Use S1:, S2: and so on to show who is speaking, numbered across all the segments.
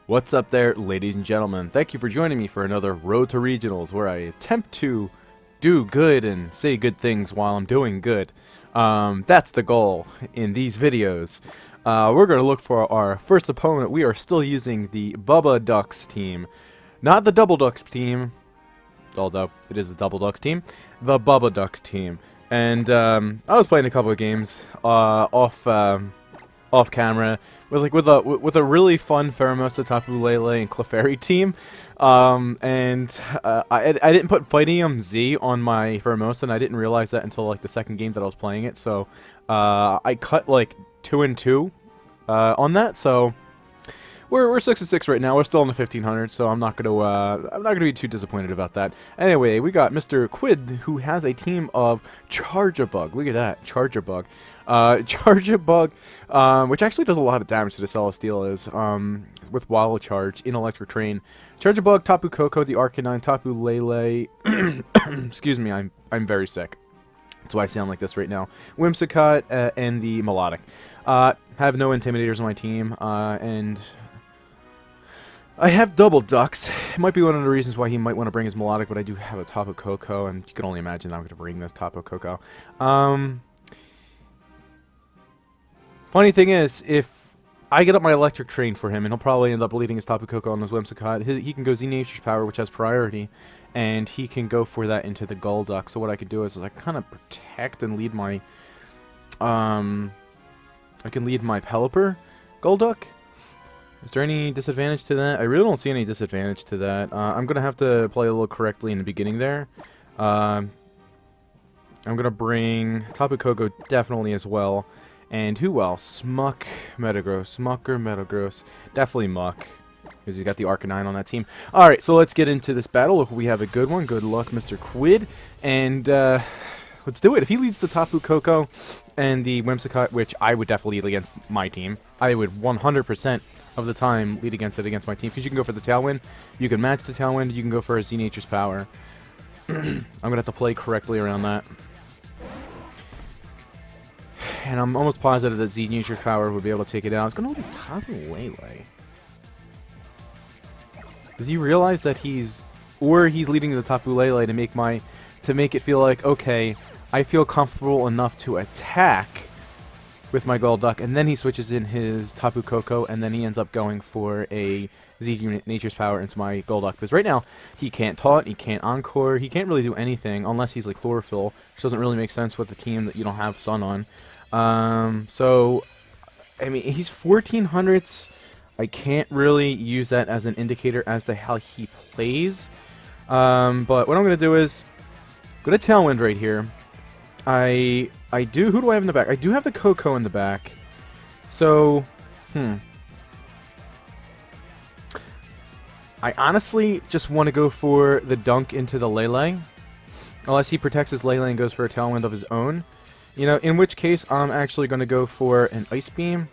S1: What's up there, ladies and gentlemen? Thank you for joining me for another Road to Regionals, where I attempt to do good and say good things while I'm doing good. That's the goal in these videos. We're going to look for our first opponent. We are still using the Bubba Ducks team. Not the Double Ducks team, although it is the Double Ducks team. The Bubba Ducks team. And I was playing a couple of games off camera with a really fun Pheromosa, Tapu Lele, and Clefairy team, I didn't put Fighting Z on my Pheromosa, and I didn't realize that until like the second game that I was playing it. So I cut like 2 and 2 on that. So we're 6 and 6 right now. We're still in the 1500s, so I'm not gonna be too disappointed about that. Anyway, we got Mr. Quid, who has a team of Charjabug. Look at that, Charjabug. Charjabug, which actually does a lot of damage to the Celesteal with Wild Charge in Electric Train. Charjabug, Tapu Koko, the Arcanine, Tapu Lele. Excuse me, I'm very sick. That's why I sound like this right now. Whimsicott and the Melodic. Have no Intimidators on my team, and I have Double Ducks. It might be one of the reasons why he might want to bring his Melodic, but I do have a Tapu Koko, and you can only imagine I'm going to bring this Tapu Koko. Funny thing is, if I get up my Electric Train for him, and he'll probably end up leading his Tapu Koko on his Whimsicott, he can go Z Nature's Power, which has priority, and he can go for that into the Golduck. So what I could do is I kind of protect and lead my, I can lead my Pelipper Golduck. Is there any disadvantage to that? I really don't see any disadvantage to that. I'm going to have to play a little correctly in the beginning there. I'm going to bring Tapu Koko definitely as well. And who else? Muk, Metagross. Muk or Metagross? Definitely Muk, because he's got the Arcanine on that team. Alright, so let's get into this battle. Look, we have a good one. Good luck, Mr. Quid. And let's do it. If he leads the Tapu Koko and the Whimsicott, which I would definitely lead against my team, I would 100% of the time lead against my team, because you can go for the Tailwind, you can match the Tailwind, you can go for a Z Nature's Power. I'm going to have to play correctly around that. And I'm almost positive that Z Nature's Power would be able to take it out. It's going to be Tapu Lele. Does he realize that he's leading the Tapu Lele to make it feel like, okay, I feel comfortable enough to attack with my Golduck, and then he switches in his Tapu Koko, and then he ends up going for a Z Nature's Power into my Golduck. Because right now, he can't taunt, he can't encore, he can't really do anything unless he's like Chlorophyll, which doesn't really make sense with the team that you don't have Sun on. So, I mean, he's 1400s. I can't really use that as an indicator as to how he plays. But what I'm going to do is, I'm going to Tailwind right here. Who do I have in the back? I do have the Koko in the back. So, I honestly just want to go for the Dunk into the Lele. Unless he protects his Lele and goes for a Tailwind of his own. You know, in which case, I'm actually going to go for an Ice Beam.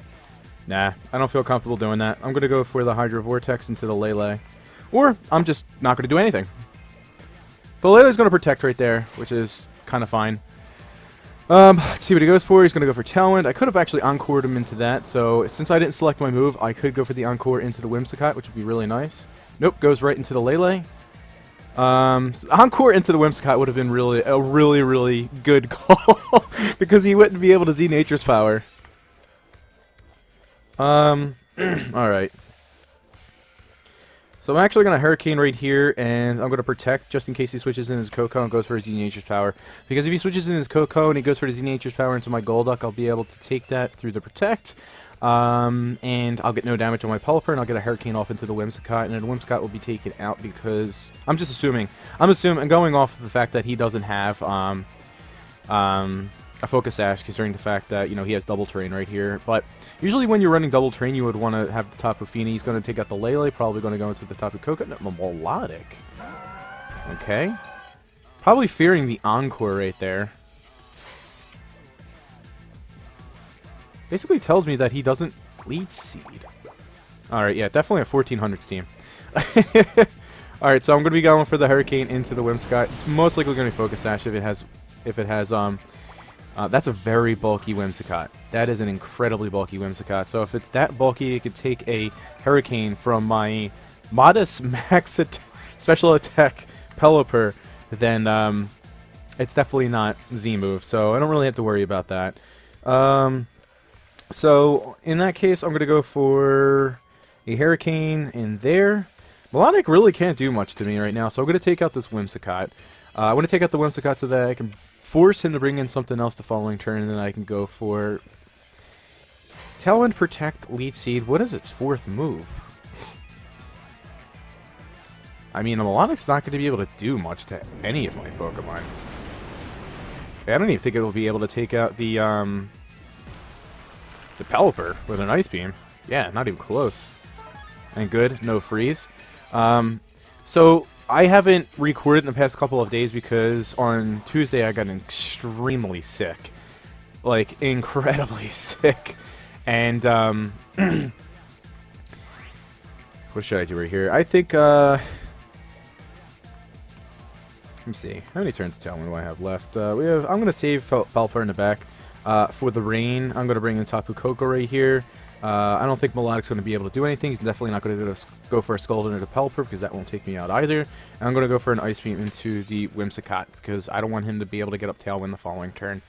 S1: Nah, I don't feel comfortable doing that. I'm going to go for the Hydro Vortex into the Lele. Or, I'm just not going to do anything. So Lele's going to protect right there, which is kind of fine. Let's see what he goes for. He's going to go for Tailwind. I could have actually Encored him into that, so since I didn't select my move, I could go for the Encore into the Whimsicott, which would be really nice. Nope, goes right into the Lele. Encore into the Whimsicott would have been a really good call because he wouldn't be able to Z Nature's Power. Alright. So I'm actually going to Hurricane right here, and I'm going to protect just in case he switches in his Koko and goes for his Z Nature's Power. Because if he switches in his Koko and he goes for his Z Nature's Power into my Golduck, I'll be able to take that through the Protect. And I'll get no damage on my Pelipper, and I'll get a Hurricane off into the Whimsicott, and then the Whimsicott will be taken out because I'm just assuming. I'm going off of the fact that he doesn't have a Focus Sash, considering the fact that, you know, he has Double Terrain right here. But usually when you're running Double Terrain, you would want to have the Tapu Fini. He's going to take out the Lele, probably going to go into the Tapu Koko. No, Melodic. Okay. Probably fearing the Encore right there. Basically tells me that he doesn't Leech Seed. Alright, yeah, definitely a 1400s team. Alright, so I'm going to be going for the Hurricane into the Whimsicott. It's most likely going to be Focus Sash if it has That's a very bulky Whimsicott. That is an incredibly bulky Whimsicott. So if it's that bulky, it could take a Hurricane from my modest max special attack Pelipper, then it's definitely not Z-move. So I don't really have to worry about that. So in that case, I'm going to go for a Hurricane in there. Melodic really can't do much to me right now, so I'm going to take out this Whimsicott. I want to take out the Whimsicott so that I can force him to bring in something else the following turn, and then I can go for Tailwind, Protect, Leech Seed. What is its fourth move? I mean, Melodic's not going to be able to do much to any of my Pokemon. I don't even think it will be able to take out the Pelipper with an Ice Beam. Yeah, not even close. And good, no freeze. So I haven't recorded in the past couple of days because on Tuesday I got extremely sick. Like, incredibly sick. And, what should I do right here? I think, let me see. How many turns of Tailwind do I have left? I'm going to save Pelipper in the back. For the rain, I'm going to bring in Tapu Koko right here. I don't think Melodic's going to be able to do anything. He's definitely not going to go for a Scald into Pelipper because that won't take me out either. And I'm going to go for an Ice Beam into the Whimsicott because I don't want him to be able to get up Tailwind the following turn.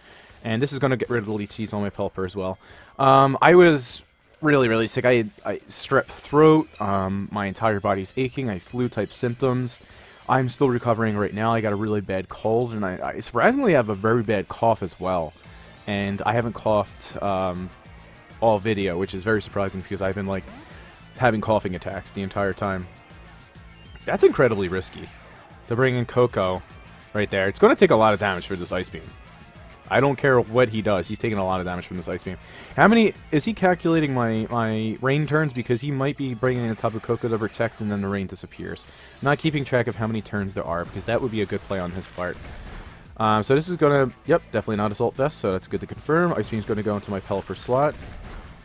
S1: And this is going to get rid of the Leech Seeds on my Pelipper as well. I was really, really sick. I strep throat. My entire body's aching. I flu-type symptoms. I'm still recovering right now. I got a really bad cold, and I surprisingly have a very bad cough as well. And I haven't coughed all video, which is very surprising because I've been like having coughing attacks the entire time. That's incredibly risky to bring in Koko right there. It's going to take a lot of damage for this Ice Beam. I don't care what he does. He's taking a lot of damage from this Ice Beam. How many is he calculating my rain turns? Because he might be bringing in a Tapu Koko to protect and then the rain disappears. I'm not keeping track of how many turns there are because that would be a good play on his part. So this is going to, yep, definitely not Assault Vest, so that's good to confirm. Ice Beam's going to go into my Pelipper slot.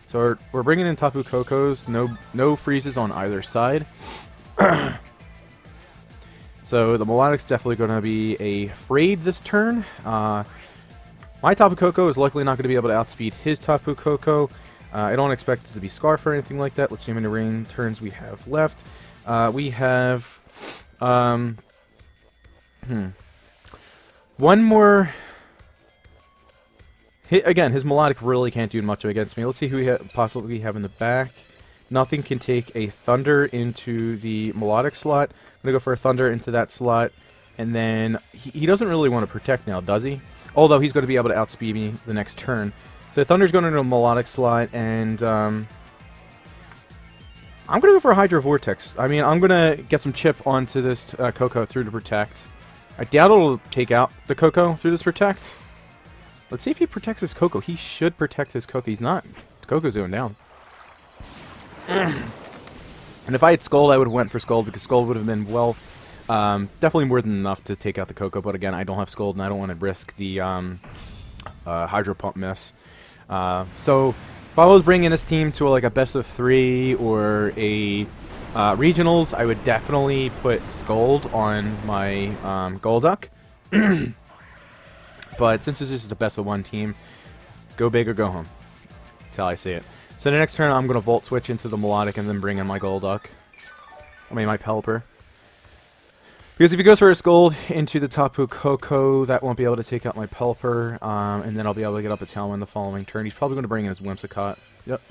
S1: So we're bringing in Tapu Kokos, no freezes on either side. So the Melodic's definitely going to be afraid this turn. My Tapu Koko is likely not going to be able to outspeed his Tapu Koko. I don't expect it to be Scarf or anything like that. Let's see how many rain turns we have left. We have one more. Again, his Melodic really can't do much against me. Let's see who we possibly have in the back. Nothing can take a Thunder into the Melodic slot. I'm going to go for a Thunder into that slot. And then he doesn't really want to protect now, does he? Although he's going to be able to outspeed me the next turn. So Thunder's going into a Melodic slot. And I'm going to go for a Hydro Vortex. I mean, I'm going to get some chip onto this Koko through to protect. I doubt it'll take out the Koko through this protect. Let's see if he protects his Koko. He should protect his Koko. He's not. Koko's going down. And if I had Scald, I would have went for Scald because Scald would have been, well, definitely more than enough to take out the Koko. But again, I don't have Scald, and I don't want to risk the Hydro Pump miss. So if I was bringing this team to like a best of 3 or a regionals, I would definitely put Scald on my Golduck. But since this is the best of 1 team, go big or go home. That's how I see it. So the next turn, I'm going to Volt Switch into the Melodic and then bring in my Golduck. I mean, my Pelipper. Because if he goes for a Scald into the Tapu Koko, that won't be able to take out my Pelipper. And then I'll be able to get up a Tailwind the following turn. He's probably going to bring in his Whimsicott. Yep.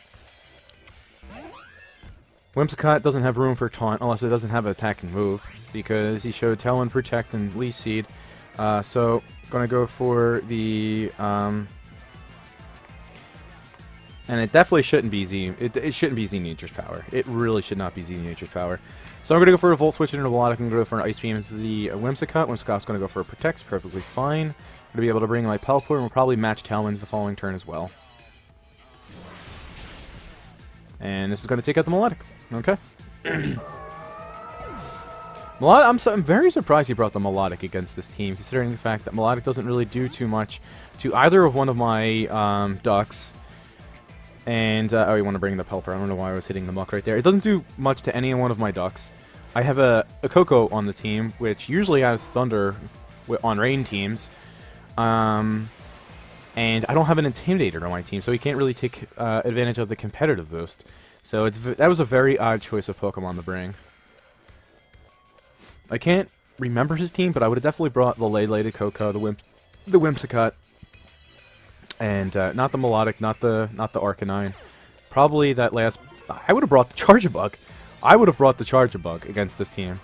S1: Whimsicott doesn't have room for Taunt unless it doesn't have an attacking move. Because he showed Tailwind, Protect, and Leech Seed. So going to go for the and it definitely shouldn't be Z. It shouldn't be Z Nature's Power. It really should not be Z Nature's Power. So I'm going to go for a Volt Switch into Melodic. I'm going to go for an Ice Beam into the Whimsicott. Whimsicott's going to go for a Protect. Perfectly fine. I'm going to be able to bring my Pelipper, and we'll probably match Tailwinds the following turn as well. And this is going to take out the Melodic. Okay. I'm very surprised he brought the Melodic against this team, considering the fact that Melodic doesn't really do too much to either of one of my ducks. And, oh, you want to bring the Pelipper. I don't know why I was hitting the Muk right there. It doesn't do much to any one of my ducks. I have a Koko on the team, which usually has Thunder on rain teams. And I don't have an Intimidator on my team, so he can't really take advantage of the competitive boost. So that was a very odd choice of Pokemon to bring. I can't remember his team, but I would have definitely brought the Lele to Koko, the Whimsicott, and not the Melodic, not the Arcanine. Probably that last. I would have brought the Charjabug. I would have brought the Charjabug against this team.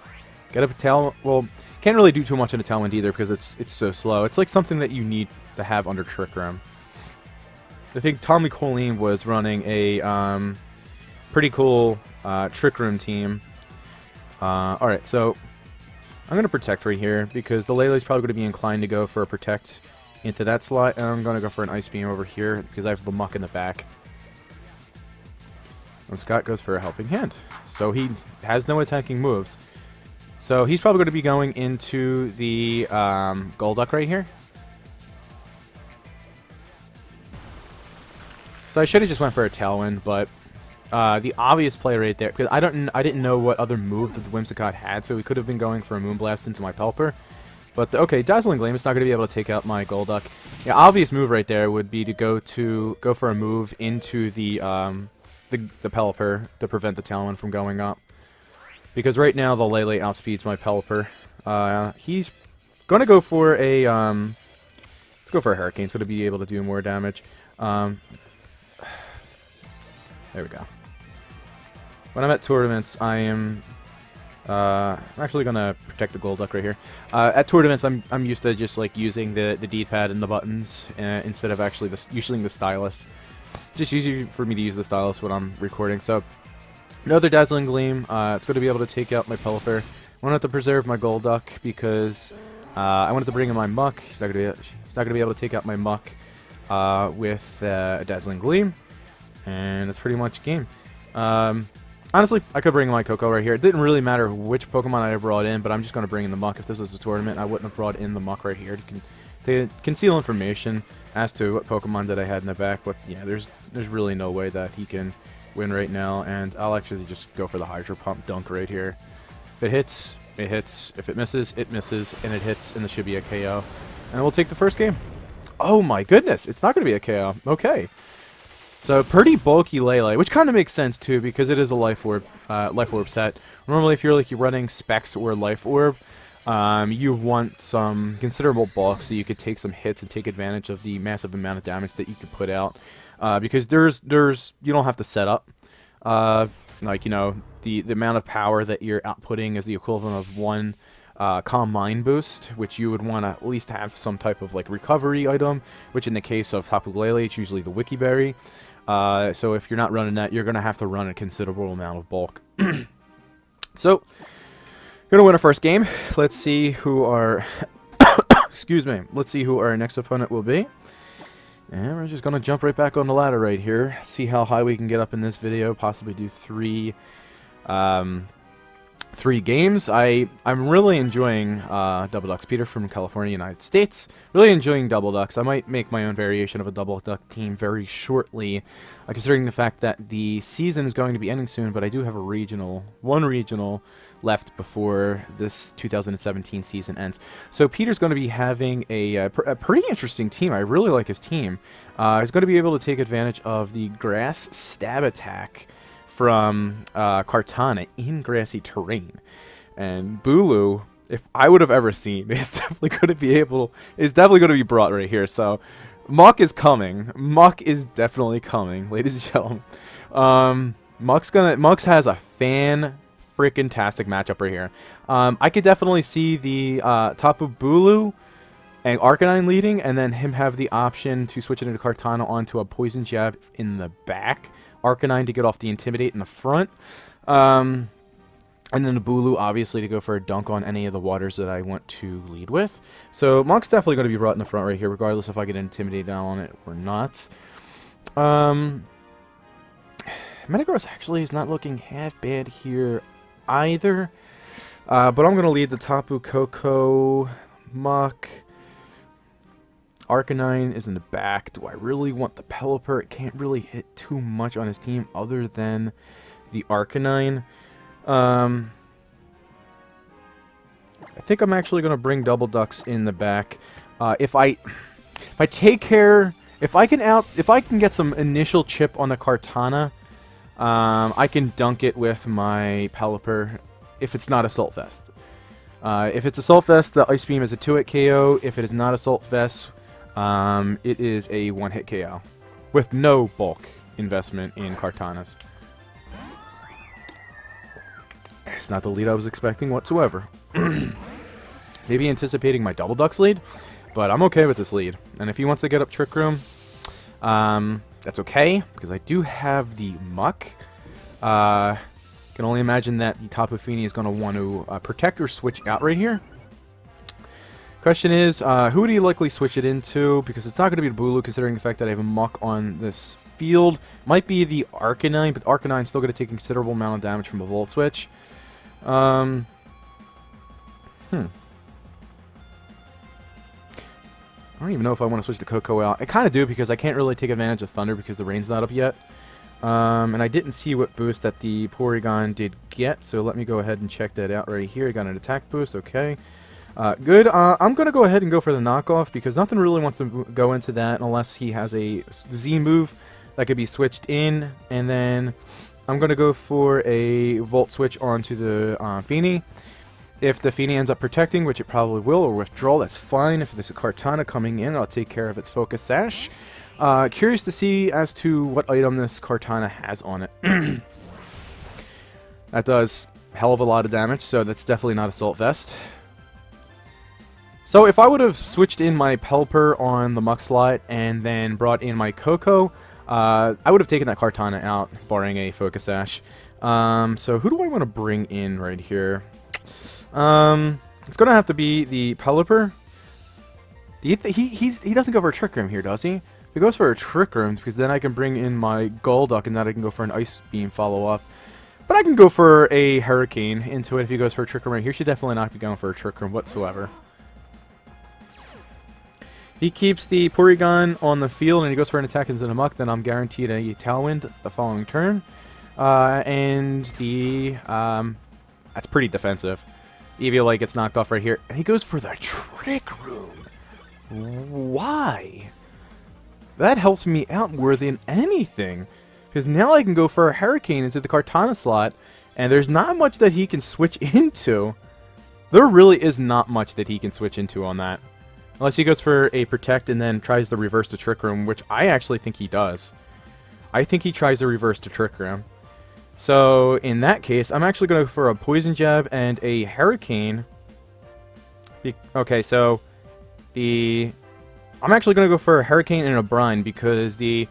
S1: Get up a Tailwind. Well, can't really do too much in a Tailwind either because it's so slow. It's like something that you need to have under Trick Room. I think Tommy Colleen was running a pretty cool Trick Room team. Alright, so I'm going to Protect right here because the Lele's probably going to be inclined to go for a Protect into that slot, and I'm going to go for an Ice Beam over here because I have the Muk in the back. And Scott goes for a Helping Hand. So he has no attacking moves. So he's probably going to be going into the Golduck right here. So I should have just went for a Tailwind, but the obvious play right there, because I didn't know what other move that the Whimsicott had, so we could have been going for a Moonblast into my Pelipper. But okay, Dazzling Gleam is not going to be able to take out my Golduck. Yeah, obvious move right there would be to go for a move into the Pelipper to prevent the Tailwind from going up. Because right now the Lele outspeeds my Pelipper. He's going to go for a let's go for a Hurricane. It's going to be able to do more damage. There we go. When I'm at tournaments, I am I'm actually gonna protect the Golduck right here. At tournaments, I'm used to just like using the D-pad and the buttons instead of actually using the stylus. Just easier for me to use the stylus when I'm recording. So another Dazzling Gleam. It's going to be able to take out my Pelipper. I wanted to preserve my Golduck because I wanted to bring in my Muk. He's not going to be able to take out my Muk with a Dazzling Gleam. And that's pretty much game. Honestly, I could bring in my Koko right here. It didn't really matter which Pokemon I brought in, but I'm just going to bring in the Muk. If this was a tournament, I wouldn't have brought in the Muk right here to conceal information as to what Pokemon that I had in the back. But yeah, there's really no way that he can win right now, and I'll actually just go for the Hydro Pump Dunk right here. If it hits, it hits. If it misses, and it hits, and it should be a KO. And we'll take the first game. Oh my goodness, it's not going to be a KO. Okay. So pretty bulky Lele, which kind of makes sense too because it is a Life Orb set. Normally, if you're running Specs or Life Orb, you want some considerable bulk so you could take some hits and take advantage of the massive amount of damage that you could put out. Because you don't have to set up. Like, you know, the amount of power that you're outputting is the equivalent of one Calm Mind boost, which you would want to at least have some type of like recovery item, which in the case of Tapu Lele, it's usually the Wiki Berry. So if you're not running that, you're going to have to run a considerable amount of bulk. So, going to win our first game. Let's see who our excuse me. Let's see who our next opponent will be. And we're just going to jump right back on the ladder right here. See how high we can get up in this video. Possibly do three games. I'm really enjoying Double Ducks. Peter from California, United States. Really enjoying Double Ducks. I might make my own variation of a Double Duck team very shortly, considering the fact that the season is going to be ending soon, but I do have one regional left before this 2017 season ends. So Peter's going to be having a pretty interesting team. I really like his team. He's going to be able to take advantage of the Grass Stab Attack from Kartana in grassy terrain. And Bulu, if I would have ever seen, is definitely going to be brought right here. So Muk is coming. Muk is definitely coming, ladies and gentlemen. Mux has a freaking-tastic matchup right here. I could definitely see the Tapu Bulu and Arcanine leading, and then him have the option to switch it into Kartana onto a Poison Jab in the back. Arcanine to get off the Intimidate in the front. And then the Bulu, obviously, to go for a dunk on any of the waters that I want to lead with. So Muk's definitely going to be brought in the front right here, regardless if I get Intimidate down on it or not. Metagross actually is not looking half bad here either. But I'm going to lead the Tapu, Koko, Muk. Arcanine is in the back. Do I really want the Pelipper? It can't really hit too much on his team other than the Arcanine. I think I'm actually going to bring Double Ducks in the back. If I take care If I can get some initial chip on the Kartana, I can dunk it with my Pelipper if it's not Assault Vest. If it's Assault Vest, the Ice Beam is a 2-hit KO. If it is not Assault Vest, it is a 1-hit KO. With no bulk investment in Kartanas. It's not the lead I was expecting whatsoever. Maybe anticipating my Double Ducks lead, but I'm okay with this lead. And if he wants to get up Trick Room, that's okay, because I do have the Muk. Can only imagine that the Tapu Fini is going to want to protect or switch out right here. Question is, who would he likely switch it into? Because it's not going to be the Bulu, considering the fact that I have a Muk on this field. Might be the Arcanine, but Arcanine's still going to take a considerable amount of damage from a Volt Switch. I don't even know if I want to switch the Koko out. I kind of do, because I can't really take advantage of Thunder because the rain's not up yet. And I didn't see what boost that the Porygon did get, so let me go ahead and check that out right here. I got an attack boost, okay. Good. I'm going to go ahead and go for the knockoff, because nothing really wants to go into that unless he has a Z move that could be switched in. And then I'm going to go for a Volt Switch onto the Fini. If the Fini ends up protecting, which it probably will, or withdraw, that's fine. If there's a Kartana coming in, I'll take care of its Focus Sash. Curious to see as to what item this Kartana has on it. That does a hell of a lot of damage, so that's definitely not Assault Vest. So if I would have switched in my Pelipper on the Muk slot and then brought in my Koko, I would have taken that Kartana out, barring a Focus Sash. So who do I want to bring in right here? It's going to have to be the Pelipper. He doesn't go for a Trick Room here, does he? He goes for a Trick Room, because then I can bring in my Golduck, and then I can go for an Ice Beam follow-up. But I can go for a Hurricane into it if he goes for a Trick Room right here. Should definitely not be going for a Trick Room whatsoever. He keeps the Porygon on the field, and he goes for an attack into the Muk, then I'm guaranteed a Tailwind the following turn. And the... that's pretty defensive. Eviolite gets knocked off right here, and he goes for the Trick Room. Why? That helps me out more than anything, because now I can go for a Hurricane into the Kartana slot, and there's not much that he can switch into. There really is not much that he can switch into on that. Unless he goes for a Protect and then tries to reverse the Trick Room, which I actually think he does. I think he tries to reverse the Trick Room. So, in that case, I'm actually going to go for a Poison Jab and a Hurricane. Okay, so I'm actually going to go for a Hurricane and a Brine, because the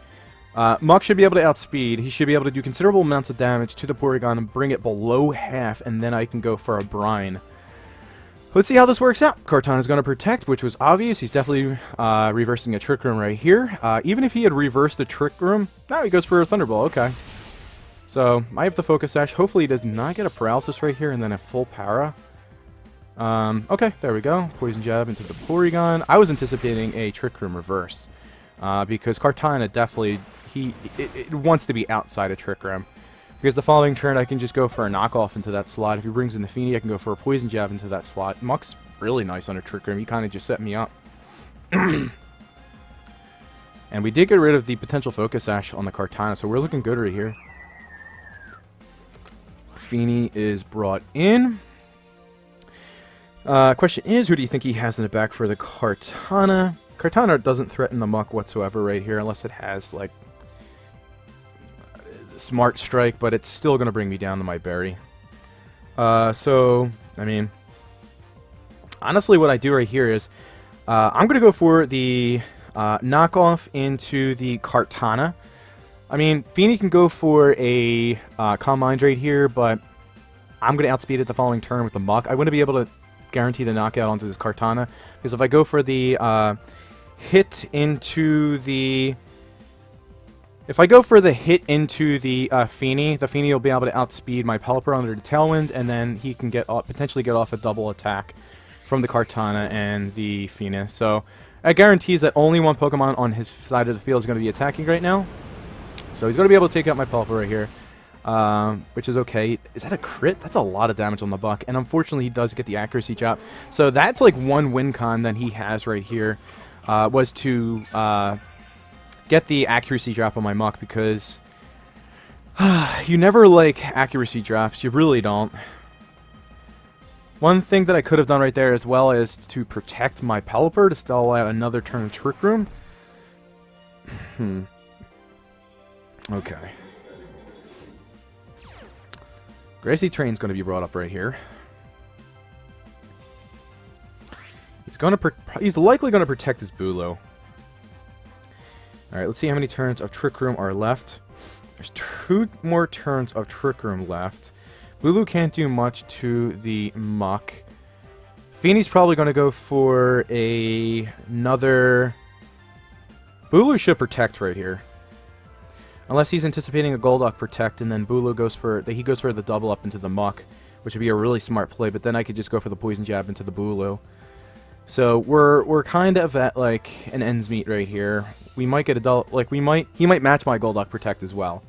S1: Muk should be able to outspeed. He should be able to do considerable amounts of damage to the Porygon and bring it below half, and then I can go for a Brine. Let's see how this works out. Kartana is going to Protect, which was obvious. He's definitely reversing a Trick Room right here. Even if he had reversed the Trick Room, now he goes for a Thunderbolt. Okay. So, I have the Focus Sash. Hopefully he does not get a Paralysis right here and then a full Para. Okay, there we go. Poison Jab into the Porygon. I was anticipating a Trick Room reverse. Because Kartana definitely, it wants to be outside of Trick Room. Because the following turn I can just go for a knockoff into that slot. If he brings in the Fini, I can go for a Poison Jab into that slot. Muk's really nice under Trick Room. He kind of just set me up. And we did get rid of the potential Focus Sash on the Kartana, so we're looking good right here. Fini is brought in. Question is, who do you think he has in the back for the Kartana? Kartana doesn't threaten the Muk whatsoever right here, unless it has, like, Smart Strike, but it's still going to bring me down to my berry. So, I mean, honestly what I do right here is, I'm going to go for the knockoff into the Kartana. I mean, Fini can go for a Calm Mind right here, but I'm going to outspeed it the following turn with the Muk. I wouldn't be able to guarantee the knockout onto this Kartana, because if I go for the hit into the... If I go for the hit into the Fini will be able to outspeed my Pelipper under the Tailwind, and then he can potentially get off a double attack from the Kartana and the Fini. So, that guarantees that only one Pokemon on his side of the field is going to be attacking right now. So he's going to be able to take out my Pelipper right here, which is okay. Is that a crit? That's a lot of damage on the Buck, and unfortunately he does get the accuracy chop. So that's like one win con that he has right here, was to get the accuracy drop on my Muk because you never like accuracy drops. You really don't. One thing that I could have done right there as well is to protect my Pelipper to stall out another turn of Trick Room. Okay. Gracie Train's going to be brought up right here. He's likely going to protect his Bulu. Alright, let's see how many turns of Trick Room are left. There's 2 more turns of Trick Room left. Bulu can't do much to the Muk. Feeney's probably going to go for another... Bulu should protect right here. Unless he's anticipating a Golduck protect, and then Bulu goes for... He goes for the double up into the Muk, which would be a really smart play, but then I could just go for the Poison Jab into the Bulu. So we're kind of at like an ends meet right here. We might get a he might match my Golduck protect as well.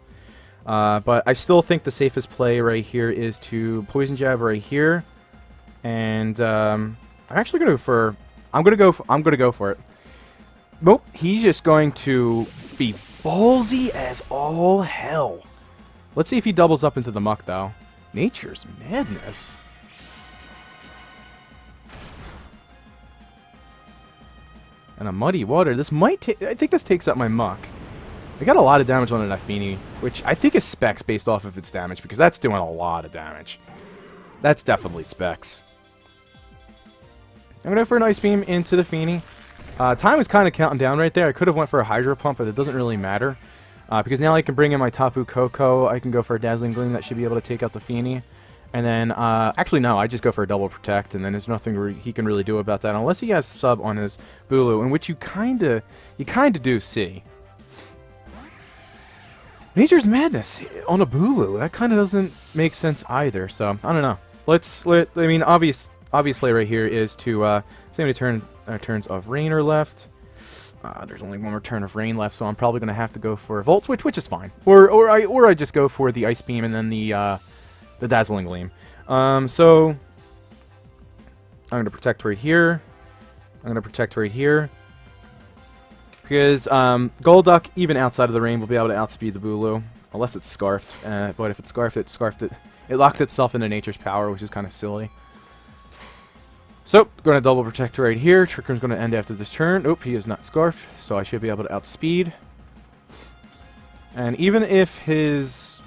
S1: But I still think the safest play right here is to Poison Jab right here, and I'm actually gonna I'm gonna go for it. Nope, he's just going to be ballsy as all hell. Let's see if he doubles up into the Muk though. Nature's Madness. And a Muddy Water. This might take... I think this takes out my Muk. I got a lot of damage on an Afini, which I think is specs based off of its damage, because that's doing a lot of damage. That's definitely specs. I'm going to go for an Ice Beam into the Fini. Time is kind of counting down right there. I could have went for a Hydro Pump, but it doesn't really matter. Because now I can bring in my Tapu Koko. I can go for a Dazzling Gleam that should be able to take out the Fini. And then, actually no, I just go for a double protect, and then there's nothing he can really do about that, unless he has sub on his Bulu, in which you kinda do see. Nature's Madness on a Bulu, that kinda doesn't make sense either, so, I don't know. I mean, obvious play right here is to, see how many turns of Rain are left. There's only 1 more turn of Rain left, so I'm probably gonna have to go for a Volt Switch, which is fine. Or I just go for the Ice Beam and then the Dazzling Gleam. So I'm going to protect right here. I'm going to protect right here. Because Golduck, even outside of the rain, will be able to outspeed the Bulu. Unless it's Scarfed. But if it's Scarfed, it locked itself into Nature's Power, which is kind of silly. So, going to double protect right here. Trick Room's going to end after this turn. Nope, he is not Scarfed, so I should be able to outspeed. And even if his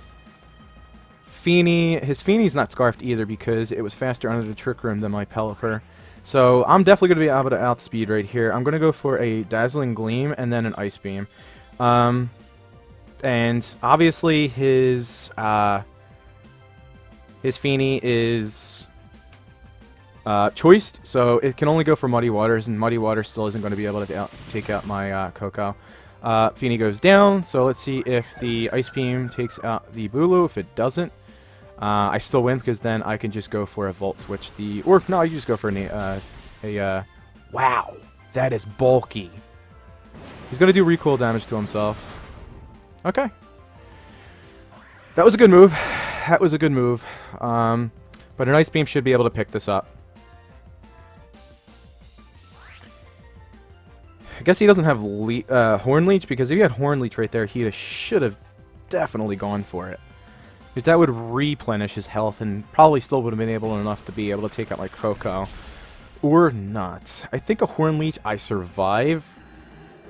S1: Feeney's not Scarfed either, because it was faster under the Trick Room than my Pelipper. So I'm definitely going to be able to outspeed right here. I'm going to go for a Dazzling Gleam and then an Ice Beam. And obviously his Feeney is choiced, so it can only go for Muddy Waters, and Muddy Water still isn't going to be able to take out my Koko. Feeney goes down, so let's see if the Ice Beam takes out the Bulu. If it doesn't, I still win, because then I can just go for a Volt Switch. No, you just go for wow, that is bulky. He's going to do recoil damage to himself. Okay. That was a good move. That was a good move. But an Ice Beam should be able to pick this up. I guess he doesn't have Horn Leech, because if he had Horn Leech right there, he should have definitely gone for it. Because that would replenish his health, and probably still would have been enough to be able to take out my Koko. Or not. I think a Horn Leech I survive.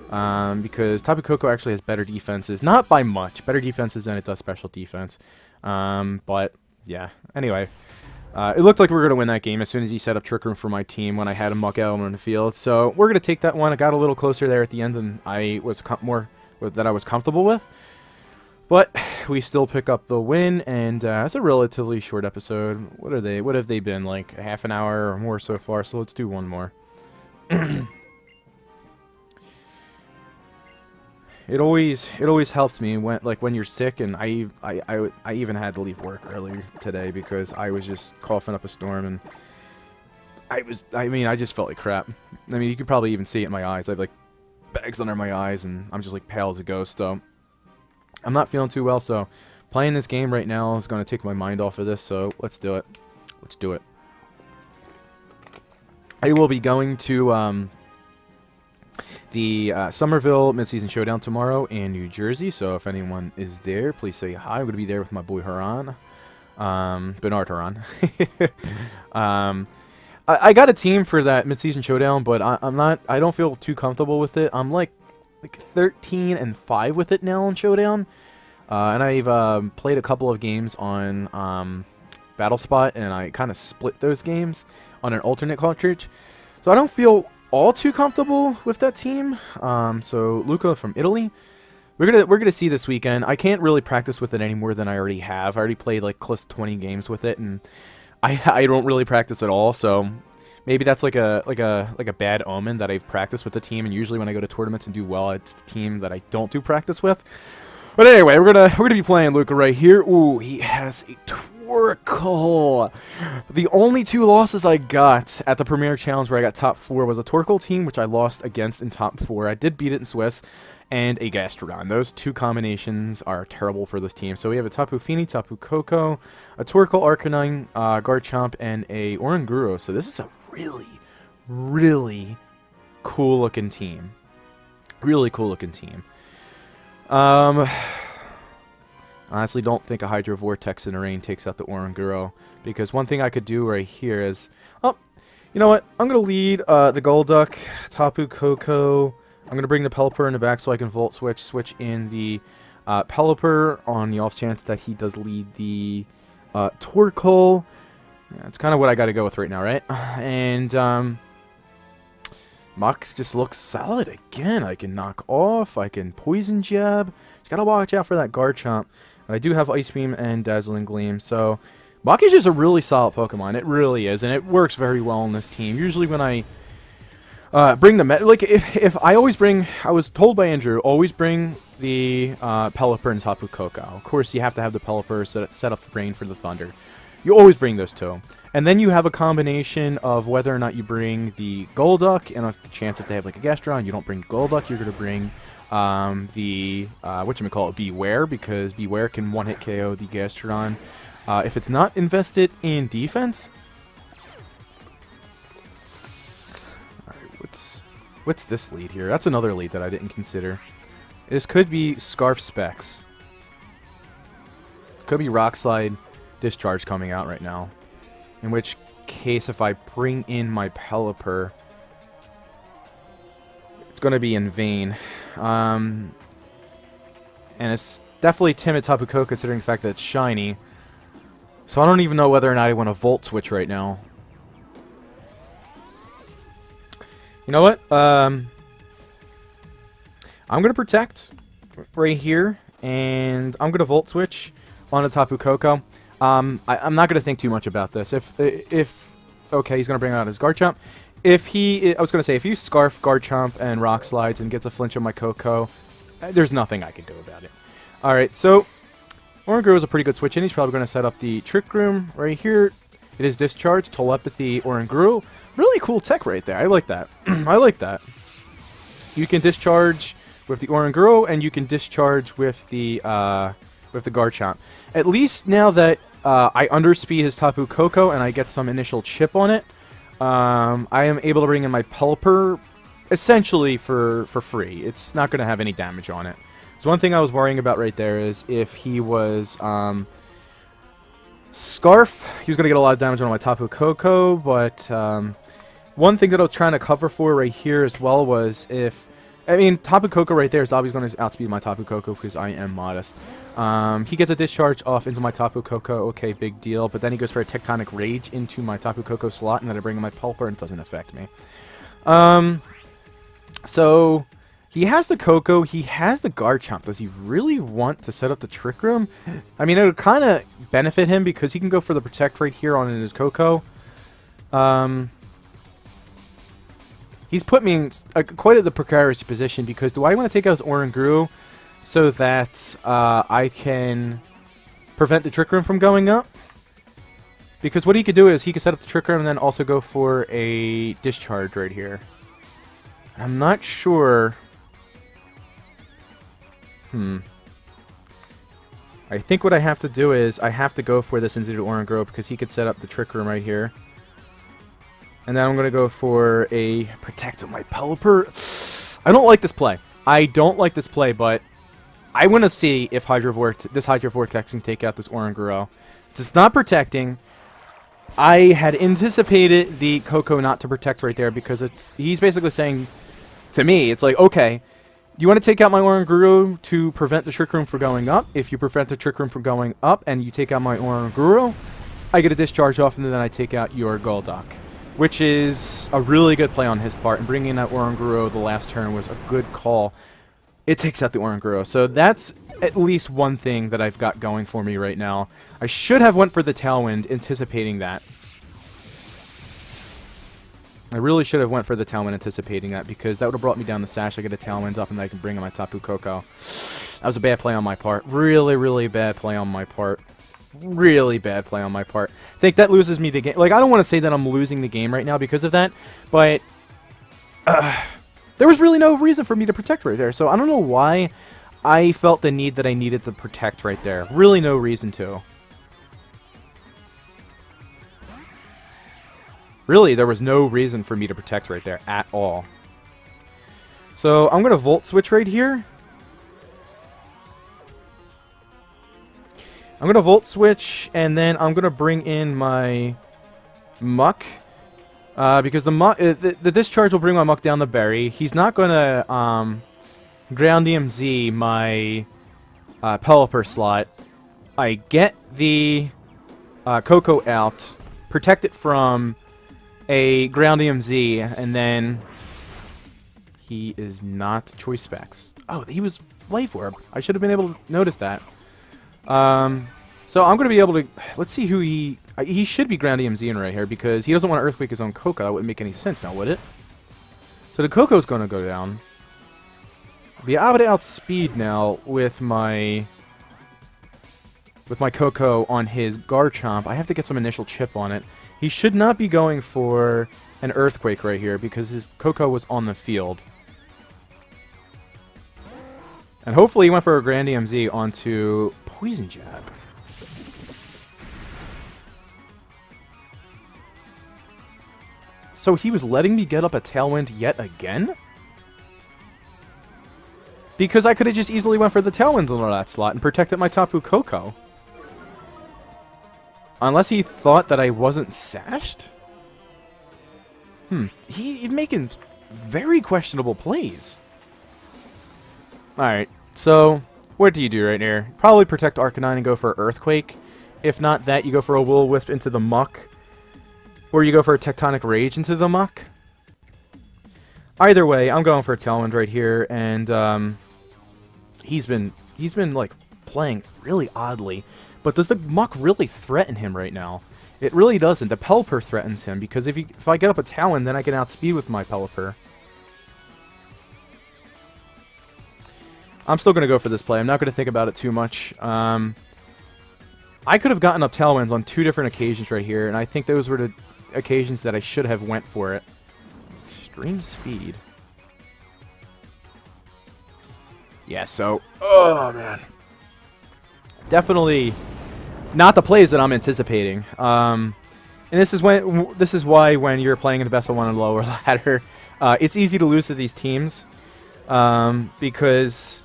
S1: Because Tapu Koko actually has better defenses. Not by much. Better defenses than it does special defense. But, yeah. Anyway. It looked like we were going to win that game as soon as he set up Trick Room for my team when I had a Muk out on the field. So we're going to take that one. I got a little closer there at the end than I was comfortable with. But we still pick up the win, and it's a relatively short episode. What have they been, like a half an hour or more so far? So let's do one more. It always helps me when you're sick, and I even had to leave work earlier today because I was just coughing up a storm, and I just felt like crap. I mean, you could probably even see it in my eyes. I have like bags under my eyes, and I'm just like pale as a ghost. So I'm not feeling too well. So playing this game right now is going to take my mind off of this. So let's do it. Let's do it. I will be going to the Somerville Midseason Showdown tomorrow in New Jersey. So if anyone is there, please say hi. I'm going to be there with my boy Haran, Bernard Haran. I got a team for that Midseason Showdown, but I don't feel too comfortable with it. I'm like 13-5 with it now on Showdown, and I've played a couple of games on Battle Spot, and I kind of split those games on an alternate cartridge. So I don't feel all too comfortable with that team. So Luca from Italy, we're gonna see this weekend. I can't really practice with it any more than I already have. I already played like close to 20 games with it, and I don't really practice at all. So maybe that's like a bad omen that I've practiced with the team. And usually when I go to tournaments and do well, it's the team that I don't do practice with. But anyway, we're gonna be playing Luca right here. Ooh, he has a Torkoal. The only 2 losses I got at the Premier Challenge where I got top 4 was a Torkoal team, which I lost against in top 4. I did beat it in Swiss, and a Gastrodon. Those 2 combinations are terrible for this team. So we have a Tapu Fini, Tapu Koko, a Torkoal Arcanine, Garchomp, and a Oranguru. So this is a really, really cool looking team. Really cool looking team. Honestly, don't think a Hydro Vortex in a rain takes out the Oranguru, because one thing I could do right here is, oh, you know what? I'm gonna lead the Golduck, Tapu Koko. I'm gonna bring the Pelipper in the back so I can Volt switch in the Pelipper on the off chance that he does lead the Torkoal. Yeah, that's kind of what I got to go with right now, right? And Muk just looks solid again. I can knock off. I can Poison Jab. Just got to watch out for that Garchomp. And I do have Ice Beam and Dazzling Gleam. So Muk is just a really solid Pokemon. It really is. And it works very well in this team. Usually when I bring the like if I always bring, I was told by Andrew, always bring the Pelipper and Tapu Koko. Of course, you have to have the Pelipper set up the brain for the Thunder. You always bring those 2. And then you have a combination of whether or not you bring the Golduck, and a chance if they have like a Gastrodon, you don't bring Golduck, you're going to bring the, whatchamacallit, Beware, because Beware can one-hit KO the Gastrodon. If it's not invested in defense. Alright, what's this lead here? That's another lead that I didn't consider. This could be Scarf Specs. Could be Rock Slide Discharge coming out right now. In which case, if I bring in my Pelipper, it's going to be in vain. And it's definitely timid Tapu Koko considering the fact that it's shiny. So I don't even know whether or not I want to Volt Switch right now. You know what? I'm going to Protect right here. And I'm going to Volt Switch on a Tapu Koko. I'm not going to think too much about this. If okay, he's going to bring out his Garchomp. I was going to say, if you Scarf Garchomp and Rock Slides and gets a flinch on my Koko, there's nothing I can do about it. Alright, so Oranguru is a pretty good switch in. He's probably going to set up the Trick Room right here. It is Discharge, Telepathy, Oranguru. Really cool tech right there. I like that. I like that. You can Discharge with the Oranguru, and you can Discharge with the Garchomp. At least now that I underspeed his Tapu Koko and I get some initial chip on it, I am able to bring in my Pelipper essentially for free. It's not going to have any damage on it. So one thing I was worrying about right there is if he was Scarf, he was going to get a lot of damage on my Tapu Koko, but one thing that I was trying to cover for right here as well was if, I mean, Tapu Koko right there is obviously going to outspeed my Tapu Koko because I am modest. He gets a Discharge off into my Tapu Koko, okay, big deal. But then he goes for a Tectonic Rage into my Tapu Koko slot, and then I bring in my Pelipper, and it doesn't affect me. So he has the Koko, he has the Garchomp. Does he really want to set up the Trick Room? I mean, it would kind of benefit him because he can go for the Protect right here on his Koko. He's put me in quite at the precarious position because do I want to take out his Oranguru so that I can prevent the Trick Room from going up? Because what he could do is he could set up the Trick Room and then also go for a Discharge right here. And I'm not sure. I think what I have to do is I have to go for this into the Oranguru because he could set up the Trick Room right here. And then I'm going to go for a Protect of my Pelipper. I don't like this play. I don't like this play, but I want to see if this Hydro Vortex can take out this Oranguru. It's not protecting. I had anticipated the Koko not to protect right there because he's basically saying to me, it's like, okay, do you want to take out my Oranguru to prevent the Trick Room from going up? If you prevent the Trick Room from going up and you take out my Oranguru, I get a discharge off and then I take out your Golduck, which is a really good play on his part. And bringing in that Oranguru the last turn was a good call. It takes out the Oranguru. So that's at least one thing that I've got going for me right now. I should have went for the Tailwind, anticipating that. I really should have went for the Tailwind, anticipating that, because that would have brought me down the Sash. I get a Tailwind up, and I can bring in my Tapu Koko. That was a bad play on my part. Really, really bad play on my part. Really bad play on my part. I think that loses me the game. Like, I don't want to say that I'm losing the game right now because of that, but there was really no reason for me to protect right there. So I don't know why I felt the need that I needed to protect right there. Really no reason to. Really, there was no reason for me to protect right there at all. So I'm going to Volt Switch right here. I'm going to Volt Switch, and then I'm going to bring in my Muk. Because the discharge will bring my Muk down the berry. He's not going to Ground DMZ my Pelipper slot. I get the Koko out, protect it from a Ground DMZ, and then he is not Choice Specs. Oh, he was Life Orb. I should have been able to notice that. So I'm going to be able to... Let's see who he... He should be Ground DMZ right here because he doesn't want to Earthquake his own Koko. That wouldn't make any sense now, would it? So the Koko's going to go down. I'll be able to outspeed now with my Koko on his Garchomp. I have to get some initial chip on it. He should not be going for an Earthquake right here because his Koko was on the field. And hopefully he went for a Grand DMZ onto Poison Jab. So he was letting me get up a Tailwind yet again? Because I could have just easily went for the Tailwind on that slot and protected my Tapu Koko. Unless he thought that I wasn't sashed? He's making very questionable plays. Alright, so what do you do right here? Probably protect Arcanine and go for Earthquake. If not that, you go for a Will-O-Wisp into the Muk. Or you go for a Tectonic Rage into the Muk. Either way, I'm going for a Tailwind right here, and he's been like playing really oddly. But does the Muk really threaten him right now? It really doesn't. The Pelipper threatens him because if I get up a Tailwind, then I can outspeed with my Pelipper. I'm still going to go for this play. I'm not going to think about it too much. I could have gotten up Tailwinds on 2 different occasions right here, and I think those were the occasions that I should have went for it. Extreme Speed. Yeah, so... Oh, man. Definitely not the plays that I'm anticipating. And this is why when you're playing in the best of 1 and lower ladder, it's easy to lose to these teams. Because...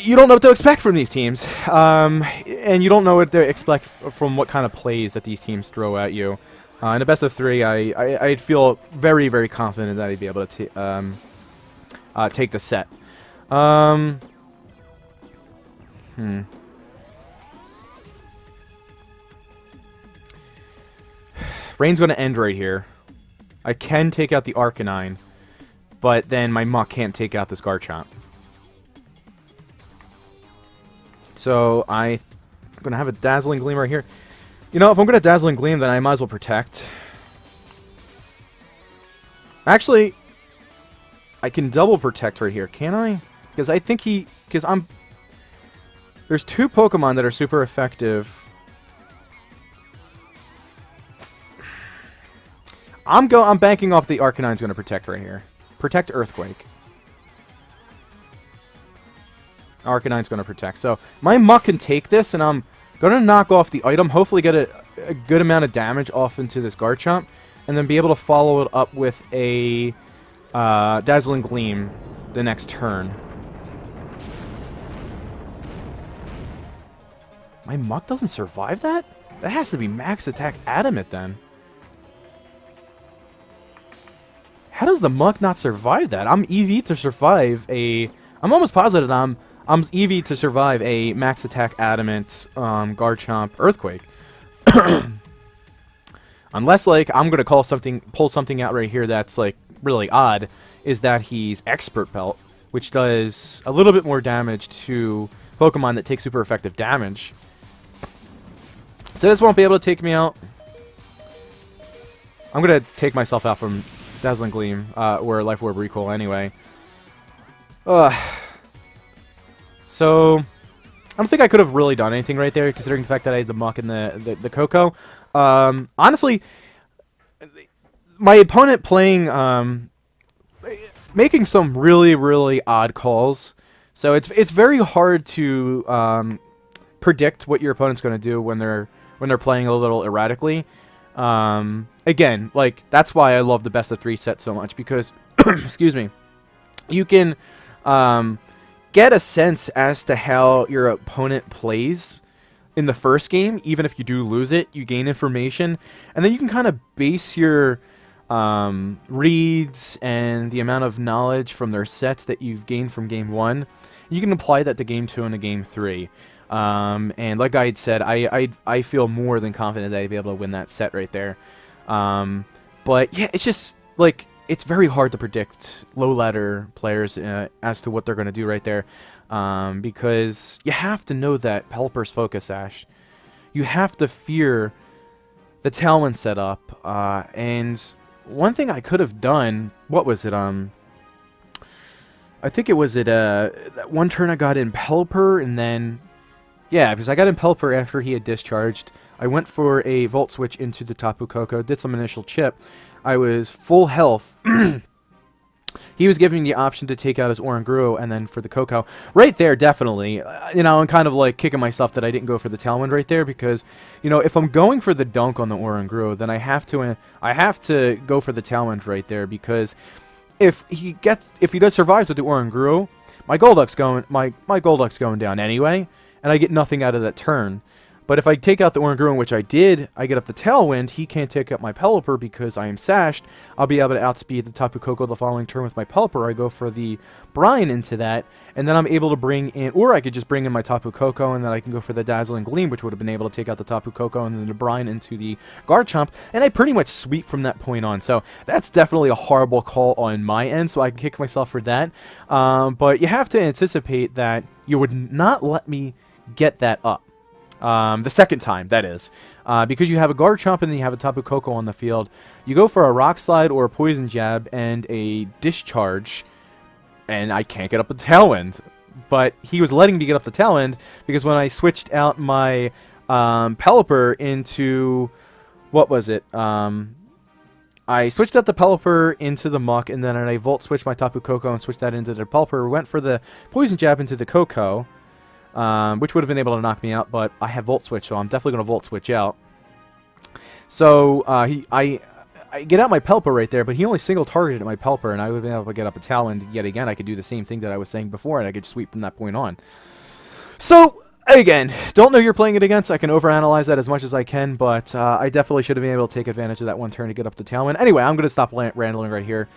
S1: you don't know what to expect from these teams, and you don't know what to expect from what kind of plays that these teams throw at you. In the best of 3, I'd feel very, very confident that I'd be able to take the set. Rain's going to end right here. I can take out the Arcanine, but then my Muk can't take out this Garchomp. So I'm going to have a Dazzling Gleam right here. You know, if I'm going to Dazzling Gleam, then I might as well protect. Actually, I can double protect right here, can I? Because I think there's 2 Pokemon that are super effective. I'm banking off the Arcanine's going to protect right here. Protect Earthquake. Arcanine's going to protect. So my Muk can take this, and I'm going to knock off the item, hopefully get a good amount of damage off into this Garchomp, and then be able to follow it up with a Dazzling Gleam the next turn. My Muk doesn't survive that? That has to be max attack adamant then. How does the Muk not survive that? I'm EV to survive a... I'm almost positive I'm EV to survive a max attack adamant Garchomp Earthquake. Unless, like, I'm going to pull something out right here that's, like, really odd, is that he's Expert Belt, which does a little bit more damage to Pokemon that take super effective damage. So this won't be able to take me out. I'm going to take myself out from Dazzling Gleam, or Life Orb Recall anyway. So, I don't think I could have really done anything right there, considering the fact that I had the Muk and the Koko. Honestly, my opponent playing, making some really, really odd calls. So it's very hard to predict what your opponent's going to do when they're playing a little erratically. Again, like, that's why I love the best of 3 set so much, because, excuse me, you can get a sense as to how your opponent plays in the first game. Even if you do lose it, you gain information, and then you can kind of base your reads and the amount of knowledge from their sets that you've gained from game 1. You can apply that to game 2 and to game 3. And like I had said, I feel more than confident that I'd be able to win that set right there. But yeah, it's just, like, it's very hard to predict low-ladder players as to what they're going to do right there. Because you have to know that Pelipper's Focus Sash. You have to fear the Talon setup. And one thing I could have done, what was it? I think it was that one turn I got in Pelipper, and then... Yeah, because I got in Pelipper after he had discharged. I went for a Volt Switch into the Tapu Koko, did some initial chip. I was full health. He was giving me the option to take out his Oranguru, and then for the Koko. Right there, definitely. You know, I'm kind of like kicking myself that I didn't go for the Tailwind right there, because, you know, if I'm going for the Dunk on the Oranguru, then I have to go for the Tailwind right there, because if he does survive with the Oranguru, my Golduck's going down anyway. And I get nothing out of that turn. But if I take out the Oranguru, which I did, I get up the Tailwind, he can't take out my Pelipper because I am sashed. I'll be able to outspeed the Tapu Koko the following turn with my Pelipper. I go for the Brine into that, and then I'm able to bring in, or I could just bring in my Tapu Koko, and then I can go for the Dazzling Gleam, which would have been able to take out the Tapu Koko, and then the Brine into the Garchomp, and I pretty much sweep from that point on. So that's definitely a horrible call on my end, so I can kick myself for that. But you have to anticipate that you would not let me get that up. The second time, that is. Because you have a Garchomp and then you have a Tapu Koko on the field. You go for a Rock Slide or a Poison Jab and a Discharge, and I can't get up the Tailwind. But he was letting me get up the Tailwind because when I switched out my Pelipper into... What was it? I switched out the Pelipper into the Muk, and then I Volt switched my Tapu Koko and switched that into the Pelipper. Went for the Poison Jab into the Koko. Which would have been able to knock me out, but I have Volt Switch, so I'm definitely going to Volt Switch out. So, I get out my Pelipper right there, but he only single-targeted my Pelipper, and I would have been able to get up a Talon. Yet again, I could do the same thing that I was saying before, and I could sweep from that point on. So, again, don't know who you're playing it against. I can overanalyze that as much as I can, but I definitely should have been able to take advantage of that one turn to get up the Talon. Anyway, I'm going to stop rambling right here.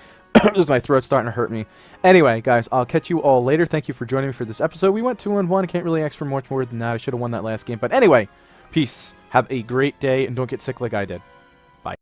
S1: Just my throat's starting to hurt me. Anyway, guys, I'll catch you all later. Thank you for joining me for this episode. We went 2-1. I can't really ask for much more than that. I should have won that last game. But anyway, peace. Have a great day, and don't get sick like I did.